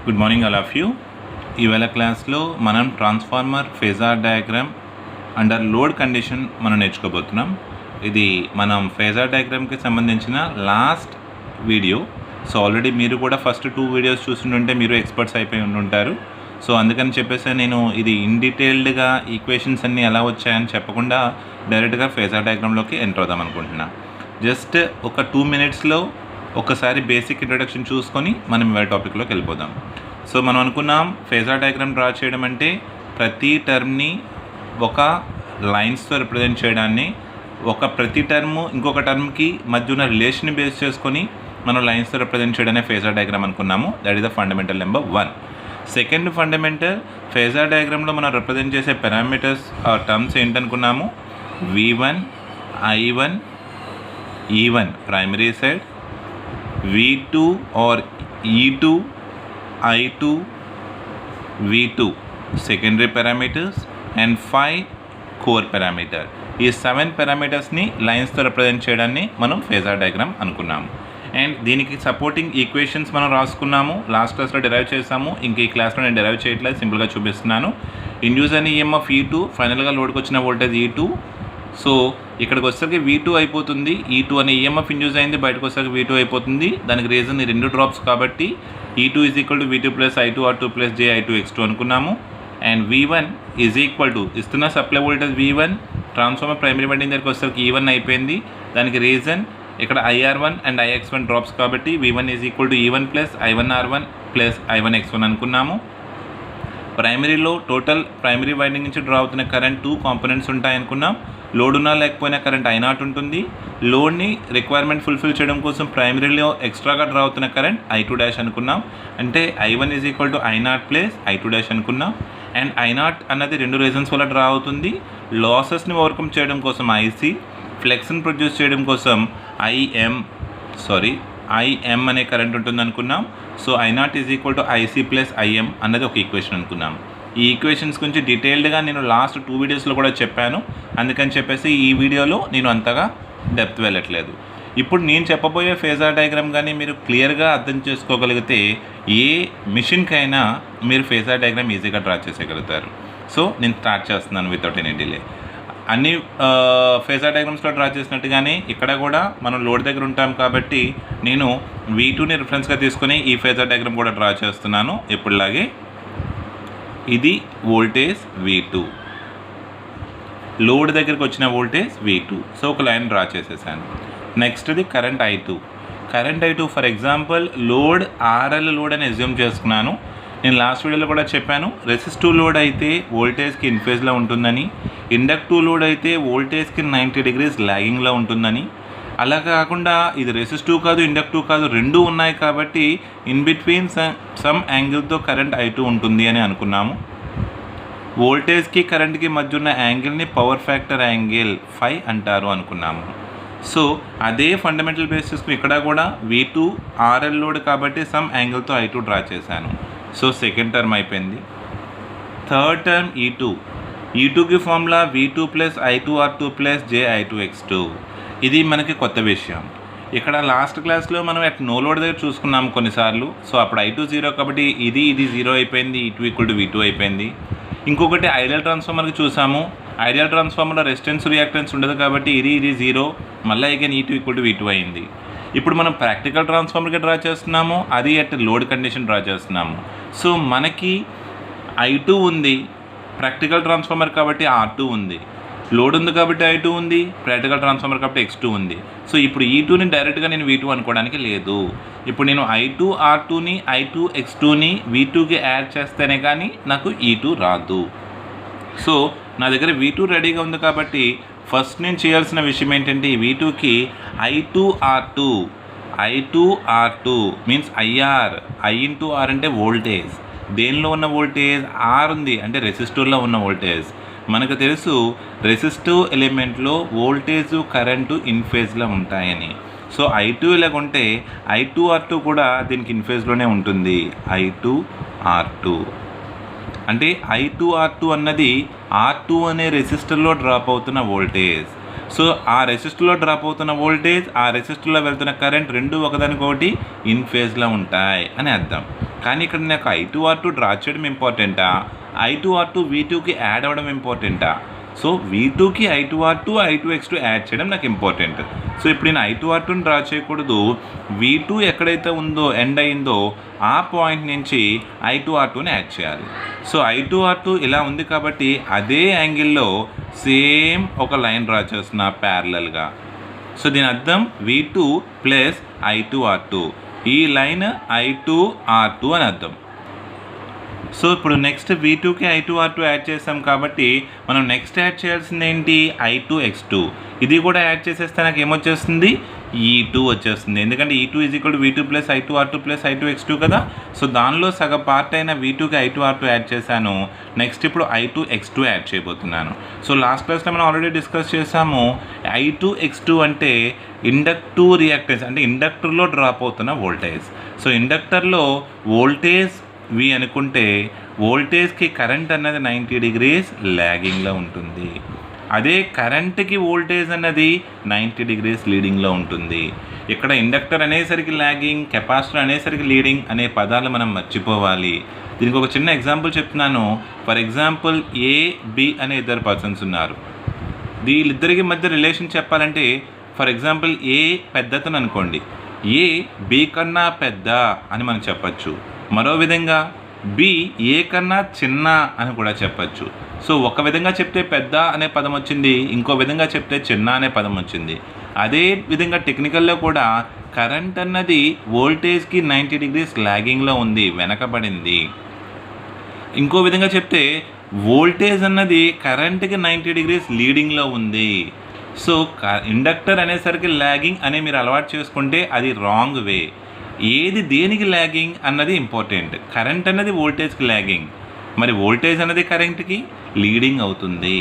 Good morning all of you. ఇవాళ క్లాస్లో మనం transformer phasor diagram under load condition మనం నేర్చుకోబోతున్నాం. ఇది మనం ఫేజార్ డయాగ్రామ్కి సంబంధించిన లాస్ట్ వీడియో. సో ఆల్రెడీ మీరు కూడా ఫస్ట్ 2 వీడియోస్ చూస్తుంటే మీరు ఎక్స్పర్ట్స్ అయిపోయి ఉంటారు. సో అందుకని చెప్పేసి నేను ఇది ఇన్ డీటెయిల్డ్గా ఈక్వేషన్స్ అన్నీ ఎలా వచ్చాయని చెప్పకుండా డైరెక్ట్గా ఫేజార్ డయాగ్రామ్లోకి ఎంటర్ అవుదాం అనుకుంటున్నా. జస్ట్ ఒక 2 మినిట్స్లో ఒకసారి బేసిక్ ఇంట్రొడక్షన్ చూసుకొని మనం ఇవాళ టాపిక్లోకి వెళ్ళిపోదాం. సో మనం అనుకున్నాం ఫేజార్ డయాగ్రామ్ డ్రా చేయడం అంటే ప్రతి టర్మ్ని ఒక లైన్స్తో రిప్రజెంట్ చేయడాన్ని, ప్రతి టర్మ్ ఇంకొక టర్మ్కి మధ్య ఉన్న రిలేషన్ని బేస్ చేసుకొని మనం లైన్స్తో రిప్రజెంట్ చేయడానే ఫేజార్ డయాగ్రామ్ అనుకున్నాము. That is the fundamental number 1. Second fundamental, phasor డయాగ్రామ్లో మనం రిప్రజెంట్ చేసే పారామీటర్స్ టర్మ్స్ ఏంటనుకున్నాము? V1, I1, E1 primary side, V2 or E2, I2, V2 secondary parameters and 5 core parameter. ఈ 7 పారామీటర్స్ని లైన్స్తో రిప్రజెంట్ చేయడాన్ని మనం ఫేజార్ డయాగ్రామ్ అనుకున్నాము. అండ్ దీనికి సపోర్టింగ్ ఈక్వేషన్స్ మనం రాసుకున్నాము, లాస్ట్ క్లాస్లో డెరైవ్ చేసాము. ఇంక ఈ క్లాస్లో నేను డెరైవ్ చేయట్లేదు, సింపుల్గా చూపిస్తున్నాను. ఇండ్యూస్ అని ఈఎంఎఫ్ E2, ఫైనల్గా లోడ్కి వచ్చిన వోల్టేజ్ E2. సో ఇక్కడికి వచ్చేసరికి V2 అయిపోతుంది. E2 అనే ఈఎంఎఫ్ ఇండ్యూస్ అయింది, బయటకు వచ్చేసరికి V2 అయిపోతుంది. దానికి రీజన్ ఈ 2 డ్రాప్స్ కాబట్టి E2 = V2 + I2R2 + JI2X2 అనుకున్నాము. అండ్ V1 ఇస్తున్న supply voltage V1, transformer primary winding దగ్గరికి వచ్చేసరికి E1 అయిపోయింది. దానికి రీజన్ ఇక్కడ IR1 అండ్ IX1 డ్రాప్స్ కాబట్టి V1 E1 + I1R1 + I1X1 అనుకున్నాము. ప్రైమరీలో టోటల్ ప్రైమరీ వైండింగ్ నుంచి డ్రా అవుతున్న కరెంట్ 2 కాంపోనెంట్స్ ఉంటాయనుకున్నాం. లోడ్ ఉన్నా లేకపోయినా కరెంట్ I0 ఉంటుంది. లోడ్ని రిక్వైర్మెంట్ ఫుల్ఫిల్ చేయడం కోసం ప్రైమరీలో ఎక్స్ట్రాగా డ్రా అవుతున్న కరెంట్ I2' అనుకున్నాం. అంటే I1 I0 + I2' అనుకున్నాం. అండ్ I0 అన్నది 2 రీజన్స్ వల్ల డ్రా అవుతుంది. లాసెస్ని ఓవర్కమ్ చేయడం కోసం IC, ఫ్లెక్స్ని ప్రొడ్యూస్ చేయడం కోసం IM అనే కరెంట్ ఉంటుంది అనుకున్నాం. సో I0 IC + IM అన్నది ఒక ఈక్వేషన్ అనుకున్నాం. ఈ ఈక్వేషన్స్ గురించి డీటెయిల్డ్గా నేను లాస్ట్ 2 వీడియోస్లో కూడా చెప్పాను. అందుకని చెప్పేసి ఈ వీడియోలో నేను అంతగా డెప్త్ వెళ్ళట్లేదు. ఇప్పుడు నేను చెప్పబోయే ఫేజార్ డయాగ్రామ్ కానీ మీరు క్లియర్గా అర్థం చేసుకోగలిగితే ఏ మిషన్కైనా మీరు ఫేజార్ డయాగ్రామ్ ఈజీగా డ్రా చేసేయగలుగుతారు. సో నేను స్టార్ట్ చేస్తున్నాను వితౌట్ ఎనీ డిలే. అన్ని ఫేజార్ డయాగ్రామ్స్లో డ్రా చేసినట్టుగానే ఇక్కడ కూడా మనం లోడ్ దగ్గర ఉంటాం కాబట్టి నేను V2ని రిఫరెన్స్గా తీసుకొని ఈ ఫేజార్ డయాగ్రామ్ కూడా డ్రా చేస్తున్నాను. ఎప్పుడులాగే ఇది వోల్టేజ్ V2, లోడ్ దగ్గరికి వచ్చిన వోల్టేజ్ V2. సో ఒక లైన్ డ్రా చేసేసాను. నెక్స్ట్ది current I2. For example load RL load అని అజ్యూమ్ చేసుకున్నాను. నేను లాస్ట్ వీడియోలో కూడా చెప్పాను, రెసిస్టివ్ లోడ్ అయితే వోల్టేజ్కి ఇన్ఫేజ్లో ఉంటుందని, ఇండక్టివ్ లోడ్ అయితే వోల్టేజ్కి 90 degrees లాగింగ్లో ఉంటుందని. అలా కాకుండా ఇది రెసిస్టివ్ కాదు, ఇండక్టివ్ కాదు, 2 ఉన్నాయి కాబట్టి ఇన్ బిట్వీన్ సమ్ యాంగిల్తో కరెంట్ I2 ఉంటుంది అని అనుకున్నాము. వోల్టేజ్కి కరెంట్కి మధ్య ఉన్న యాంగిల్ని పవర్ ఫ్యాక్టర్ యాంగిల్ 5 అంటారు అనుకున్నాము. సో అదే ఫండమెంటల్ బేసిస్ ఇక్కడ కూడా V2 RL లోడ్ కాబట్టి సమ్ యాంగిల్తో I2 డ్రా చేశాను. సో సెకండ్ టర్మ్ అయిపోయింది. థర్డ్ టర్మ్ E2కి ఫార్ములా V2 + I2R2 + JI2X2. ఇది మనకి కొత్త విషయం. ఇక్కడ లాస్ట్ క్లాస్లో మనం నో లోడ్ దగ్గర చూసుకున్నాము కొన్నిసార్లు. సో అప్పుడు I2 0 కాబట్టి ఇది 0 అయిపోయింది, E2 = V2 అయిపోయింది. ఇంకొకటి ఐడియల్ ట్రాన్స్ఫార్మర్కి చూసాము. ఐడియల్ ట్రాన్స్ఫార్మర్లో రెసిస్టెన్స్ రియాక్టెన్స్ ఉండదు కాబట్టి ఇది 0, మళ్ళీ అగైన్ E2 = V2 అయింది. ఇప్పుడు మనం ప్రాక్టికల్ ట్రాన్స్ఫార్మర్కి డ్రా చేస్తున్నాము, అది లోడ్ కండిషన్ డ్రా చేస్తున్నాము. సో మనకి I2 ఉంది, ప్రాక్టికల్ ట్రాన్స్ఫార్మర్ కాబట్టి R2 ఉంది, లోడ్ ఉంది కాబట్టి I2 ఉంది, ప్రాక్టికల్ ట్రాన్స్ఫార్మర్ కాబట్టి X2 ఉంది. సో ఇప్పుడు E2ని డైరెక్ట్గా నేను V2 అనుకోవడానికి లేదు. ఇప్పుడు నేను I2 R2ని I2 X2ని V2కి యాడ్ చేస్తేనే కానీ నాకు E2 రాదు. సో నా దగ్గర V2 రెడీగా ఉంది కాబట్టి ఫస్ట్ నేను చేయాల్సిన విషయం ఏంటంటే V2కి I2R2 మీన్స్ IR. I/R అంటే వోల్టేజ్. దేనిలో ఉన్న వోల్టేజ్? R ఉంది అంటే రెసిస్టర్లో ఉన్న వోల్టేజ్. మనకు తెలుసు రెసిస్టివ్ ఎలిమెంట్లో వోల్టేజ్ కరెంటు ఇన్ఫేజ్లో ఉంటాయని. సో I2 ఇలాగుంటే I2R2 కూడా దీనికి ఇన్ఫేజ్లోనే ఉంటుంది. I2R2 అంటే I2R2 అన్నది R2 అనే రెసిస్టర్లో డ్రాప్ అవుతున్న వోల్టేజ్. సో ఆ రెసిస్టర్లో డ్రాప్ అవుతున్న వోల్టేజ్, ఆ రెసిస్టర్లో వెళ్తున్న కరెంట్ 2 ఒకదానికొకటి ఇన్ ఫేజ్లో ఉంటాయి అని అర్థం. కానీ ఇక్కడ నాకు I2R2 డ్రా చేయడం ఇంపార్టెంటా, I2R2 V2కి యాడ్ అవ్వడం ఇంపార్టెంటా? సో V2కి I2R2 I2X2 యాడ్ చేయడం నాకు ఇంపార్టెంట్. సో ఇప్పుడు నేను I2R2ని డ్రా చేయకూడదు, V2 ఎక్కడైతే ఉందో ఎండ్ అయిందో ఆ పాయింట్ నుంచి I2R2ని యాడ్ చేయాలి. సో I2R2 ఇలా ఉంది కాబట్టి అదే యాంగిల్లో సేమ్ ఒక లైన్ డ్రా చేస్తున్నా ప్యారలల్గా. సో దీని అర్థం V2 ప్లస్ I2R2, ఈ లైన్ I2R2 అని అర్థం. సో ఇప్పుడు నెక్స్ట్ V2కి I2R2 యాడ్ చేస్తాం కాబట్టి మనం నెక్స్ట్ యాడ్ చేయాల్సింది ఏంటి, I2X2. ఇది కూడా యాడ్ చేసేస్తే నాకు ఏమొచ్చేస్తుంది, E2 వచ్చేస్తుంది. ఎందుకంటే E2 = V2 plus I2R2 plus I2X2 కదా. సో దానిలో సగం పార్ట్ అయిన V2కి I2R2 యాడ్ చేశాను. నెక్స్ట్ ఇప్పుడు I2X2 యాడ్ చేయబోతున్నాను. సో లాస్ట్ క్లాస్లో మనం ఆల్రెడీ డిస్కస్ చేసాము, I2X2 అంటే ఇండక్టివ్ రియాక్టెన్స్, అంటే ఇండక్టర్లో డ్రాప్ అవుతున్న వోల్టేజ్. సో ఇండక్టర్లో వోల్టేజ్ V అనుకుంటే వోల్టేజ్కి కరెంట్ అన్నది 90 డిగ్రీస్ ల్యాగింగ్లో ఉంటుంది. అదే కరెంట్కి వోల్టేజ్ అన్నది 90 డిగ్రీస్ లీడింగ్లో ఉంటుంది. ఇక్కడ ఇండక్టర్ అనేసరికి ల్యాగింగ్, కెపాసిటర్ అనేసరికి లీడింగ్ అనే పదాలు మనం మర్చిపోవాలి. దీనికి ఒక చిన్న ఎగ్జాంపుల్ చెప్తున్నాను. ఫర్ ఎగ్జాంపుల్ AB అనే ఇద్దరు పర్సన్స్ ఉన్నారు. వీళ్ళిద్దరికి మధ్య రిలేషన్ చెప్పాలంటే ఫర్ ఎగ్జాంపుల్ A పెద్దతను అనుకోండి, A B కన్నా పెద్ద అని మనం చెప్పచ్చు. మరో విధంగా B A కన్నా చిన్న అని కూడా చెప్పచ్చు. సో ఒక విధంగా చెప్తే పెద్ద అనే పదం వచ్చింది, ఇంకో విధంగా చెప్తే చిన్న అనే పదం వచ్చింది. అదే విధంగా టెక్నికల్లో కూడా కరెంట్ అన్నది వోల్టేజ్కి 90 డిగ్రీస్ ల్యాగింగ్లో ఉంది, వెనకబడింది. ఇంకో విధంగా చెప్తే వోల్టేజ్ అన్నది కరెంట్కి 90 డిగ్రీస్ లీడింగ్లో ఉంది. సో ఇండక్టర్ అనేసరికి ల్యాగింగ్ అనే మీరు అలవాటు చేసుకుంటే అది రాంగ్ వే. ఏది దేనికి ల్యాగింగ్ అన్నది ఇంపార్టెంట్. కరెంట్ అన్నది వోల్టేజ్కి ల్యాగింగ్, మరి వోల్టేజ్ అన్నది కరెంట్కి లీడింగ్ అవుతుంది.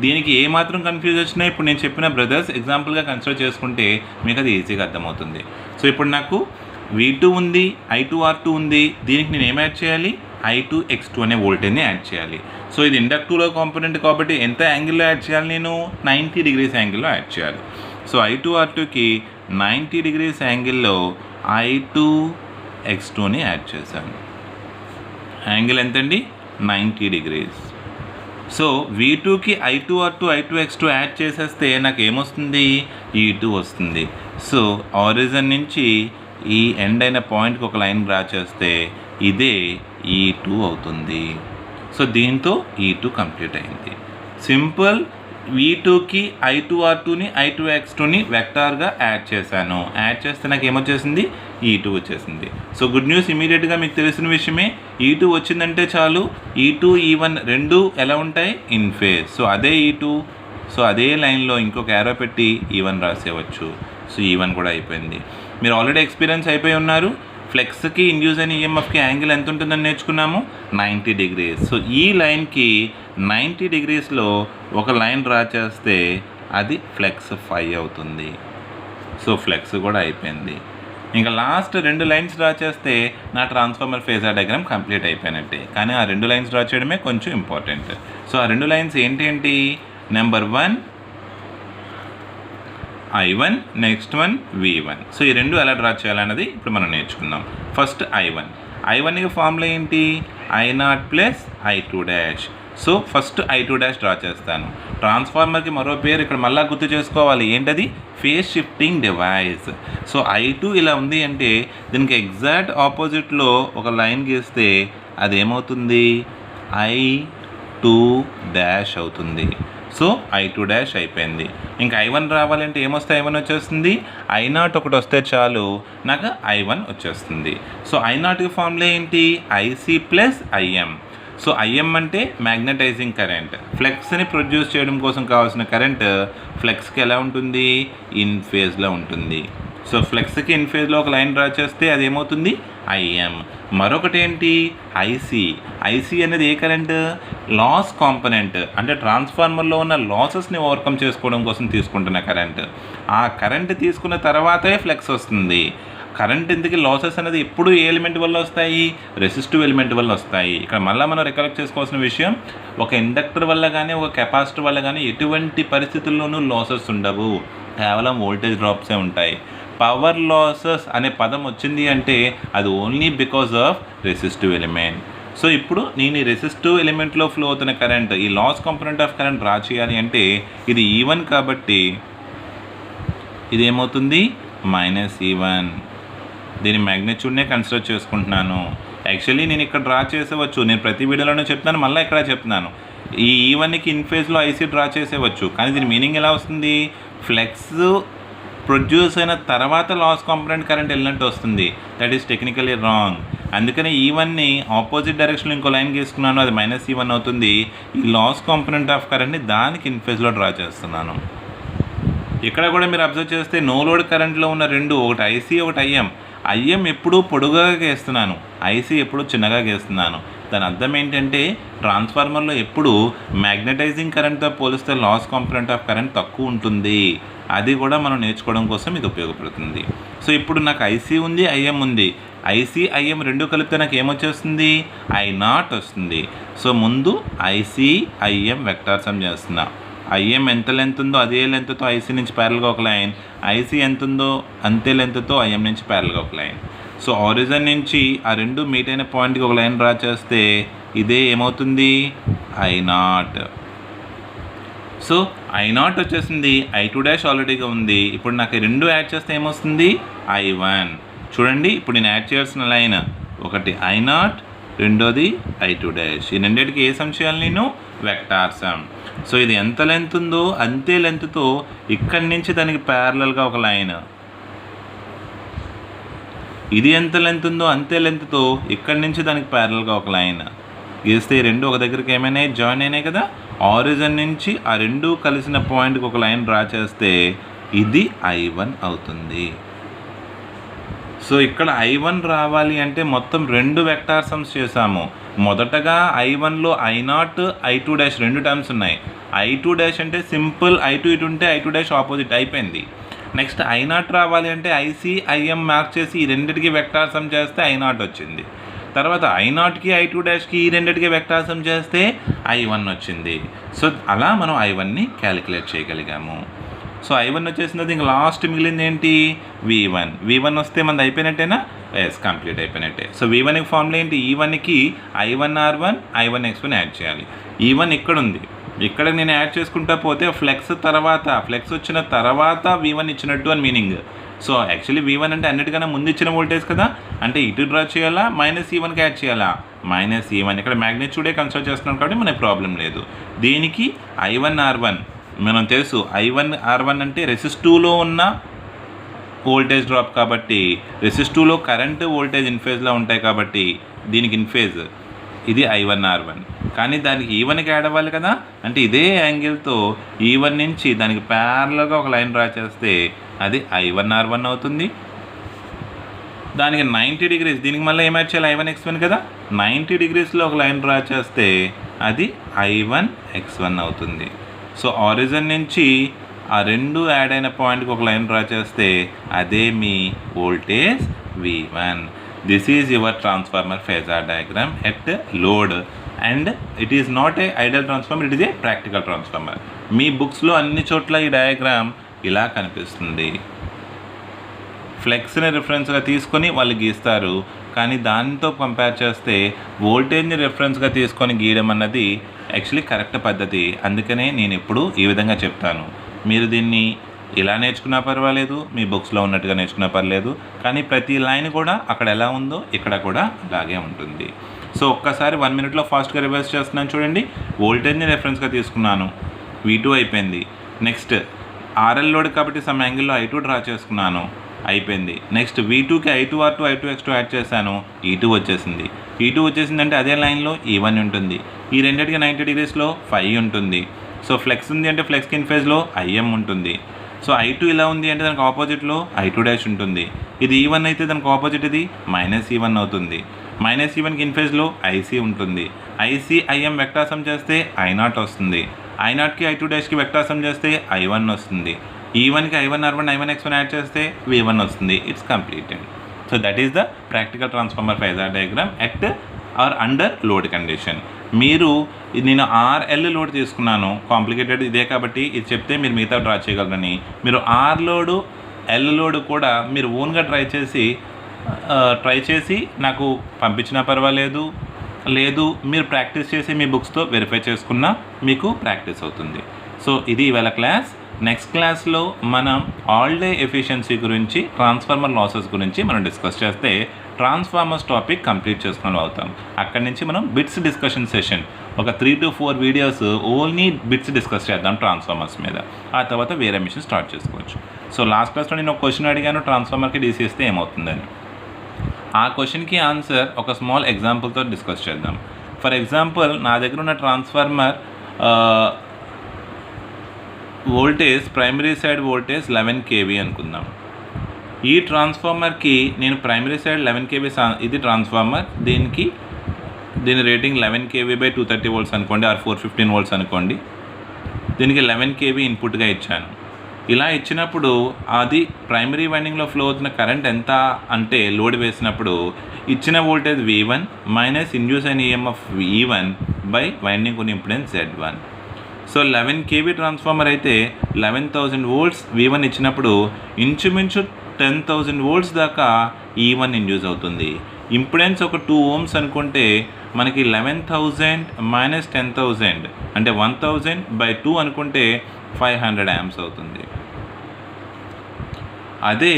దీనికి ఏమాత్రం కన్ఫ్యూజ్ వచ్చినా ఇప్పుడు నేను చెప్పిన బ్రదర్స్ ఎగ్జాంపుల్గా కన్సిడర్ చేసుకుంటే మీకు అది ఈజీగా అర్థమవుతుంది. సో ఇప్పుడు నాకు V2 ఉంది, I2R2 ఉంది, దీనికి నేను ఏం యాడ్ చేయాలి, I2X2 అనే వోల్టేజ్ని యాడ్ చేయాలి. సో ఇది ఇండక్టివ్లో కాంపోనెంట్ కాబట్టి ఎంత యాంగిల్లో యాడ్ చేయాలి, నేను 90 డిగ్రీస్ యాంగిల్లో యాడ్ చేయాలి. సో I2R2కి 90 డిగ్రీస్ యాంగిల్లో I2X2ని యాడ్ చేశాను. యాంగిల్ ఎంతండి, 90 degrees. So V2కి I2R2 I2X2 add చేసేస్తే నాకు ఏమొస్తుంది, E2 వస్తుంది. సో ఆరిజిన్ నుంచి ఈ ఎండ్ అయిన పాయింట్కి ఒక లైన్ డ్రా చేస్తే ఇదే E2 అవుతుంది. సో దీంతో E2 కంప్లీట్ అయింది. సింపుల్. V2కి I2R2ని I2X2ని వెక్టార్గా యాడ్ చేశాను. యాడ్ చేస్తే నాకు ఏమొచ్చేసింది, E2 వచ్చేసింది. సో గుడ్ న్యూస్, ఇమీడియట్గా మీకు తెలిసిన విషయమే, E2 వచ్చిందంటే చాలు E2 E1 రెండు ఎలా ఉంటాయి, ఇన్ ఫేజ్. సో అదే E2, సో అదే లైన్లో ఇంకొక యారో పెట్టి E1 రాసేయవచ్చు. సో E1 కూడా అయిపోయింది. మీరు ఆల్రెడీ ఎక్స్పీరియన్స్ అయిపోయి ఉన్నారు. ఫ్లెక్స్కి ఇండ్యూస్ అయిన ఈఎంఎఫ్కి యాంగిల్ ఎంత ఉంటుందని నేర్చుకున్నాము, 90 డిగ్రీస్. సో ఈ లైన్కి 90 డిగ్రీస్లో ఒక లైన్ డ్రా చేస్తే అది ఫ్లెక్స్ 5 అవుతుంది. సో ఫ్లెక్స్ కూడా అయిపోయింది. ఇంకా లాస్ట్ 2 లైన్స్ డ్రా చేస్తే నా ట్రాన్స్ఫార్మర్ ఫేజర్ డయాగ్రామ్ కంప్లీట్ అయిపోయినట్టే. కానీ ఆ 2 లైన్స్ డ్రా చేయడమే కొంచెం ఇంపార్టెంట్. సో ఆ 2 లైన్స్ ఏంటి, number 1 I1, next one V1. So ఈ రెండు ఎలా డ్రా చేయాలన్నది ఇప్పుడు మనం నేర్చుకుందాం. ఫస్ట్ I1కి ఫార్ములా ఏంటి, I0 plus I2 dash. So first I2 dash draw చేస్తాను. ట్రాన్స్ఫార్మర్కి మరో పేరు ఇక్కడ మళ్ళీ గుర్తు చేసుకోవాలి, ఏంటది, phase shifting device. So I2 ఇలా ఉంది అంటే దీనికి ఎగ్జాక్ట్ ఆపోజిట్లో ఒక లైన్ గీస్తే అదేమవుతుంది, I2 డాష్ అవుతుంది. సో I2 డాష్ అయిపోయింది. ఇంకా I1 రావాలంటే ఏమొస్తే I1 వచ్చేస్తుంది, I0 ఒకటి వస్తే చాలు నాకు I1 వచ్చేస్తుంది. సో I0కి ఫార్ములా ఏంటి, IC plus IM. So IM అంటే మ్యాగ్నటైజింగ్ కరెంట్. ఫ్లెక్స్ని ప్రొడ్యూస్ చేయడం కోసం కావాల్సిన కరెంట్ ఫ్లెక్స్కి ఎలా ఉంటుంది, ఇన్ ఫేజ్లో ఉంటుంది. సో ఫ్లెక్స్కి ఇన్ ఫేజ్లో ఒక లైన్ డ్రా చేస్తే అది ఏమవుతుంది, IM. మరొకటి ఏంటి, IC అనేది ఏ కరెంట్, లాస్ కాంపనెంట్, అంటే ట్రాన్స్ఫార్మర్లో ఉన్న లాసెస్ని ఓవర్కమ్ చేసుకోవడం కోసం తీసుకుంటున్న కరెంట్. ఆ కరెంట్ తీసుకున్న తర్వాతే ఫ్లెక్స్ వస్తుంది. కరెంట్ ఎందుకు, లాసెస్ అనేది ఎప్పుడు ఏ ఎలిమెంట్ వల్ల వస్తాయి, రెసిస్టివ్ ఎలిమెంట్ వల్ల వస్తాయి. ఇక్కడ మళ్ళీ మనం రికలెక్ట్ చేసుకోవాల్సిన విషయం, ఒక ఇండక్టర్ వల్ల కానీ ఒక కెపాసిటర్ వల్ల కానీ ఎటువంటి పరిస్థితుల్లోనూ లాసెస్ ఉండవు, కేవలం వోల్టేజ్ డ్రాప్సే ఉంటాయి. పవర్ లాసెస్ అనే పదం వచ్చింది అంటే అది only because of resistive element. So ఇప్పుడు నేను ఈ రెసిస్టివ్ ఎలిమెంట్లో ఫ్లో అవుతున్న కరెంట్, ఈ loss component of current draw చేయాలి అంటే ఇది E1 కాబట్టి ఇది ఏమవుతుంది -E1. దీని మ్యాగ్నిట్యూడ్నే కన్సిడర్ చేసుకుంటున్నాను. యాక్చువల్లీ నేను ఇక్కడ డ్రా చేసేవచ్చు, నేను ప్రతి వీడియోలోనే చెప్తున్నాను, మళ్ళీ ఇక్కడ చెప్తున్నాను. ఈ E1కి ఇన్ ఫేజ్లో ఐసీ డ్రా చేసేవచ్చు, కానీ దీని మీనింగ్ ఎలా వస్తుంది, ఫ్లెక్స్ ప్రొడ్యూస్ అయిన తర్వాత లాస్ కాంపోనెంట్ కరెంట్ వెళ్ళినట్టు వస్తుంది. That is technically wrong. అందుకని E1ని ఆపోజిట్ డైరెక్షన్లో ఇంకో లైన్ గీసుకున్నాను, అది -E1 అవుతుంది. ఈ లాస్ కాంపోనెంట్ ఆఫ్ కరెంట్ని దానికి ఇన్ ఫేజ్లో డ్రా చేస్తున్నాను. ఇక్కడ కూడా మీరు అబ్జర్వ్ చేస్తే నో లోడ్ కరెంట్లో ఉన్న రెండు, ఒకటి ఐసీ ఒకటి ఐఎం ఎప్పుడూ పొడుగుగా గీస్తున్నాను, ఐసీ ఎప్పుడు చిన్నగా గీస్తున్నాను. దాని అర్థం ఏంటంటే ట్రాన్స్ఫార్మర్లో ఎప్పుడు మ్యాగ్నటైజింగ్ కరెంట్తో పోలిస్తే లాస్ కాంపోనెంట్ ఆఫ్ కరెంట్ తక్కువ ఉంటుంది. అది కూడా మనం నేర్చుకోవడం కోసం ఇది ఉపయోగపడుతుంది. సో ఇప్పుడు నాకు ఐసీ ఉంది, ఐఎం ఉంది. ఐసీ ఐఎం రెండు కలిపితే నాకు ఏమొచ్చేస్తుంది, I0 వస్తుంది. సో ముందు ఐసీ ఐఎం వెక్టార్ సమ్ చేస్తున్నా. ఐఎం ఎంత లెంత్ ఉందో అదే లెంత్తో ఐసీ నుంచి ప్యారల్గా ఒక లైన్, ఐసీ ఎంత ఉందో అంతే లెంత్తో ఐఎం నుంచి ప్యారల్గా ఒక లైన్. సో ఆరిజిన్ నుంచి ఆ రెండు మీట్ అయిన పాయింట్కి ఒక లైన్ డ్రా చేస్తే ఇదే ఏమవుతుంది, I0. సో I0 వచ్చేసింది, I2' ఆల్రెడీగా ఉంది. ఇప్పుడు నాకు ఈ రెండు యాడ్ చేస్తే ఏమొస్తుంది, I1. చూడండి ఇప్పుడు నేను యాడ్ చేయాల్సిన లైన్ ఒకటి I0, రెండోది I2'. ఈ రెండింటికి ఏ సమ్ చేయాలి నేను, వెక్టార్ సమ్. సో ఇది ఎంత లెంత్ ఉందో అంతే లెంత్తో ఇక్కడి నుంచి దానికి ప్యారలల్గా ఒక లైన్, ఇది ఎంత లెంత్ ఉందో అంతే లెంత్తో ఇక్కడి నుంచి దానికి ప్యారలల్గా ఒక లైన్ గీస్తే ఈ రెండు ఒక దగ్గరికి ఏమైనా జాయిన్ అయినాయి కదా. ఆరిజిన్ నుంచి ఆ రెండు కలిసిన పాయింట్కి ఒక లైన్ డ్రా చేస్తే ఇది I1 అవుతుంది. సో ఇక్కడ I1 రావాలి అంటే మొత్తం రెండు వెక్టార్ సమ్స్ చేసాము. మొదటగా I1లో I0 I2' రెండు టర్మ్స్ ఉన్నాయి. I2' అంటే సింపుల్, I2 ఇటు ఉంటే I2' ఆపోజిట్ అయిపోయింది. నెక్స్ట్ I0 రావాలి అంటే ఐసీ ఐఎం మార్క్ చేసి ఈ రెండింటికి వెక్టార్ సమ్ చేస్తే I0 వచ్చింది. తర్వాత I0కి I2'కి ఈ రెండింటికి వెక్టార్ సమ్ చేస్తే I1 వచ్చింది. సో అలా మనం I1ని క్యాలిక్యులేట్ చేయగలిగాము. సో I1 వచ్చేసింది, ఇంక లాస్ట్ మిగిలింది ఏంటి, V1 వస్తే మనది అయిపోయినట్టేనా, ఎస్ కంప్లీట్ అయిపోయినట్టే. సో V1కి ఫార్ములా ఏంటి, E1కి I1R1 I1X1 యాడ్ చేయాలి. E1 ఇక్కడ ఉంది, ఇక్కడ నేను యాడ్ చేసుకుంటా పోతే ఫ్లెక్స్ వచ్చిన తర్వాత V1 ఇచ్చినట్టు అని మీనింగ్. సో యాక్చువల్లీ V1 అంటే అన్నిటికన్నా ముందు ఇచ్చిన వోల్టేజ్ కదా, అంటే ఇటు డ్రా చేయాలా -E1కి యాడ్ చేయాలా, -E1. ఇక్కడ మ్యాగ్నిట్యూడే కన్సిడర్ చేస్తున్నాం కాబట్టి మనకి ప్రాబ్లం లేదు. దీనికి I1R1 మనం తెలుసు, I1R1 అంటే రెసిస్టివ్లో ఉన్న వోల్టేజ్ డ్రాప్ కాబట్టి, రెసిస్టివ్లో కరెంట్ వోల్టేజ్ ఇన్ఫేజ్లో ఉంటాయి కాబట్టి దీనికి ఇన్ఫేజ్ ఇది I1R1. కానీ దానికి E1కి యాడ్ అవ్వాలి కదా, అంటే ఇదే యాంగిల్తో E1 నుంచి దానికి ప్యారలల్గా ఒక లైన్ డ్రా చేస్తే అది I1R1 అవుతుంది. దానికి 90 degrees, దీనికి మళ్ళీ ఏం యాడ్ చేయాలి, I1X1 కదా, 90 degreesలో ఒక లైన్ డ్రా చేస్తే అది I1X1 అవుతుంది. సో ఆరిజిన్ నుంచి ఆ రెండు యాడ్ అయిన పాయింట్కి ఒక లైన్ డ్రా చేస్తే అదే మీ voltage V1. This is your transformer phasor diagram at load, and it is not a ideal transformer, it is a practical transformer. మీ బుక్స్లో అన్ని చోట్ల ఈ డయాగ్రామ్ ఇలా కనిపిస్తుంది. ఫ్లెక్స్ని రిఫరెన్స్గా తీసుకొని వాళ్ళు గీస్తారు, కానీ దానితో కంపేర్ చేస్తే వోల్టేజ్ని రెఫరెన్స్గా తీసుకొని గీయడం అన్నది యాక్చువల్లీ కరెక్ట్ పద్ధతి. అందుకనే నేను ఎప్పుడు ఈ విధంగా చెప్తాను. మీరు దీన్ని ఇలా నేర్చుకున్నా పర్వాలేదు, మీ బుక్స్లో ఉన్నట్టుగా నేర్చుకున్నా పర్లేదు, కానీ ప్రతి లైన్ కూడా అక్కడ ఎలా ఉందో ఇక్కడ కూడా అలాగే ఉంటుంది. సో ఒక్కసారి 1 minute ఫాస్ట్గా రివర్స్ చేస్తున్నాను చూడండి. వోల్టేజ్ని రెఫరెన్స్గా తీసుకున్నాను, V2 అయిపోయింది. నెక్స్ట్ RL లోడ్ కాబట్టి సమ్ యాంగిల్లో I2 డ్రా చేసుకున్నాను, అయిపోయింది. నెక్స్ట్ V2కి I2R2 I2X2 యాడ్ చేశాను, E2 వచ్చేసింది. E2 వచ్చేసిందంటే అదే లైన్లో E1 ఉంటుంది. ఈ రెండింటికి 90 degreesలో Phi ఉంటుంది. సో ఫ్లెక్స్ ఉంది అంటే ఫ్లెక్స్కి ఇన్ ఫేజ్లో IM ఉంటుంది. సో I2 ఇలా ఉంది అంటే దానికి ఆపోజిట్లో I2' ఉంటుంది. ఇది E1 అయితే దానికి ఆపోజిట్ ఇది -E1 అవుతుంది. -E1కి ఇన్ ఫేజ్లో IC ఉంటుంది. IC IM వెక్టార్ సమ్ చేస్తే I0 వస్తుంది. I0కి I2'కి వెక్టార్ సమ్ చేస్తే I1 వస్తుంది. E1కి I1R1 I1X1 యాడ్ చేస్తే V1 వస్తుంది. It's completed. So that is the practical transformer phasor diagram at or under load condition. మీరు నేను RL లోడ్ తీసుకున్నాను, కాంప్లికేటెడ్ ఇదే కాబట్టి ఇది చెప్తే మీరు మిగతా డ్రా చేయగలరని. మీరు R లోడు ఎల్ లోడ్ కూడా మీరు ఓన్గా ట్రై చేసి నాకు పంపించినా పర్వాలేదు, లేదు మీరు ప్రాక్టీస్ చేసి మీ బుక్స్తో వెరిఫై చేసుకున్నా మీకు ప్రాక్టీస్ అవుతుంది. సో ఇది ఇవాళ క్లాస్. నెక్స్ట్ క్లాస్లో మనం ఆల్ డే ఎఫిషియన్సీ గురించి, ట్రాన్స్ఫార్మర్ లాసెస్ గురించి మనం డిస్కస్ చేస్తే ట్రాన్స్ఫార్మర్స్ టాపిక్ కంప్లీట్ చేసుకుని అవుతాం. అక్కడి నుంచి మనం బిట్స్ డిస్కషన్ సెషన్ ఒక 3 to 4 videos only bits discuss చేద్దాం ట్రాన్స్ఫార్మర్స్ మీద. ఆ తర్వాత వేరే మిషన్ స్టార్ట్ చేసుకోవచ్చు. సో లాస్ట్ క్లాస్లో నేను ఒక క్వశ్చన్ అడిగాను, ట్రాన్స్ఫార్మర్కి డీసీ ఇస్తే ఏమవుతుందని. ఆ క్వశ్చన్కి ఆన్సర్ ఒక స్మాల్ ఎగ్జాంపుల్తో డిస్కస్ చేద్దాం. ఫర్ ఎగ్జాంపుల్, నా దగ్గర ఉన్న transformer voltage, primary side voltage 11 kV అనుకుందాం. ఈ ట్రాన్స్ఫార్మర్కి నేను ప్రైమరీ సైడ్ 11 kV ఇది ట్రాన్స్ఫార్మర్, దీని రేటింగ్ 11 kV బై 230 volts అనుకోండి, ఆర్ 415 volts అనుకోండి. దీనికి 11 kV ఇన్పుట్గా ఇచ్చాను. ఇలా ఇచ్చినప్పుడు అది ప్రైమరీ వైండింగ్లో ఫ్లో అవుతున్న కరెంట్ ఎంత అంటే, లోడ్ వేసినప్పుడు ఇచ్చిన వోల్టేజ్ V1 మైనస్ ఇండ్యూస్ అయిన EMF E1 బై వైండింగ్ ఉన్న impedance Z1. So 11 kV transformer అయితే 11,000 volts V1 ఇచ్చినప్పుడు ఇంచుమించు 10,000 volts దాకా E1 ఇండ్యూస్ అవుతుంది. ఇంపిడెన్స్ ఒక 2 ohms అనుకుంటే మనకి 11,000 మైనస్ 10,000 అంటే 1,000 బై 2 అనుకుంటే 500 amps అవుతుంది. అదే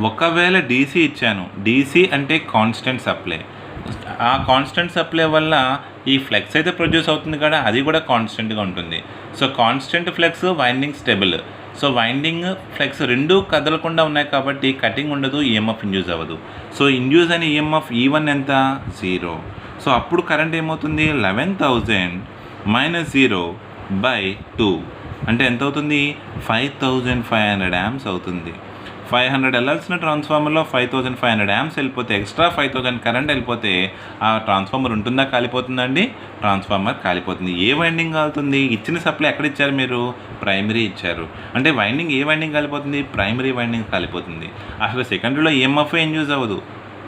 ఒకవేళ డీసీ ఇచ్చాను, డీసీ అంటే కాన్స్టెంట్ సప్లై, ఆ కాన్స్టెంట్ సప్లై వల్ల ఈ ఫ్లెక్స్ అయితే ప్రొడ్యూస్ అవుతుంది కదా, అది కూడా కాన్స్టెంట్గా ఉంటుంది. So constant flux, winding stable. So winding flux రెండూ కదలకుండా ఉన్నాయి కాబట్టి కటింగ్ ఉండదు, ఈఎంఎఫ్ ఇండ్యూస్ అవ్వదు. సో ఇండ్యూస్ అయిన ఈఎంఎఫ్ E1 ఎంత? 0. సో అప్పుడు కరెంట్ ఏమవుతుంది? 11,000 మైనస్ 0 బై 2 అంటే ఎంత అవుతుంది? 5,500 amps అవుతుంది. 500 వెళ్ళాల్సిన ట్రాన్స్ఫార్మర్లో 5,500 amps వెళ్ళిపోతే, ఎక్స్ట్రా 5,000 కరెంట్ వెళ్ళిపోతే ఆ ట్రాన్స్ఫార్మర్ ఉంటుందా? కాలిపోతుందండి. ట్రాన్స్ఫార్మర్ కాలిపోతుంది. ఏ వైండింగ్ కాలుతుంది? ఇచ్చిన సప్లై ఎక్కడ ఇచ్చారు మీరు? ప్రైమరీ ఇచ్చారు. అంటే వైండింగ్, ఏ వైండింగ్ కాలిపోతుంది? ప్రైమరీ వైండింగ్ కాలిపోతుంది. అసలు సెకండరీలో EMF ఇండ్యూస్ అవ్వదు.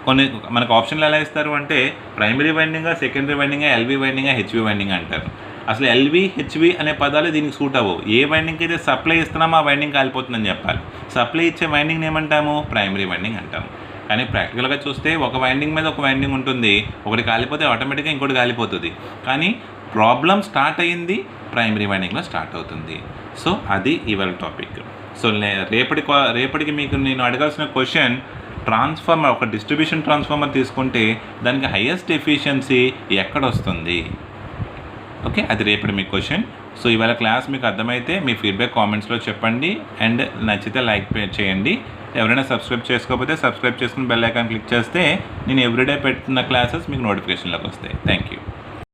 కొన్ని మనకు ఆప్షన్లు ఎలా ఇస్తారు అంటే, ప్రైమరీ వైండింగా, సెకండరీ వైండింగా, LV వైండింగా, HV వైండింగ్ అంటారు. అసలు LV, HV అనే పదాలు దీనికి సూట్ అవ్వవు. ఏ వైండింగ్కి అయితే సప్లై ఇస్తున్నామో ఆ వైండింగ్ కాలిపోతుందని చెప్పాలి. సప్లై ఇచ్చే వైండింగ్ ఏమంటాము? ప్రైమరీ వైండింగ్ అంటాము. కానీ ప్రాక్టికల్గా చూస్తే ఒక వైండింగ్ మీద ఒక వైండింగ్ ఉంటుంది, ఒకటి కాలిపోతే ఆటోమేటిక్గా ఇంకోటి కాలిపోతుంది. కానీ ప్రాబ్లం స్టార్ట్ అయ్యింది ప్రైమరీ వైండింగ్లో స్టార్ట్ అవుతుంది. సో అది ఇవాళ టాపిక్. సో రేపటికి మీకు నేను అడగాల్సిన క్వశ్చన్, ట్రాన్స్ఫార్మర్, ఒక డిస్ట్రిబ్యూషన్ ట్రాన్స్ఫార్మర్ తీసుకుంటే దానికి హైయెస్ట్ ఎఫిషియన్సీ ఎక్కడ వస్తుంది? ఓకే, అది రేపటి మీ క్వశ్చన్. సో ఇవాళ క్లాస్ మీకు అర్థమైతే మీ ఫీడ్బ్యాక్ కామెంట్స్లో చెప్పండి, అండ్ నచ్చితే లైక్ చేయండి. ఎవరైనా సబ్స్క్రైబ్ చేసుకోకపోతే సబ్స్క్రైబ్ చేసుకుని బెల్ ఐకాన్ క్లిక్ చేస్తే నేను ఎవ్రీడే పెడుతున్న క్లాసెస్ మీకు నోటిఫికేషన్లోకి వస్తాయి. Thank you.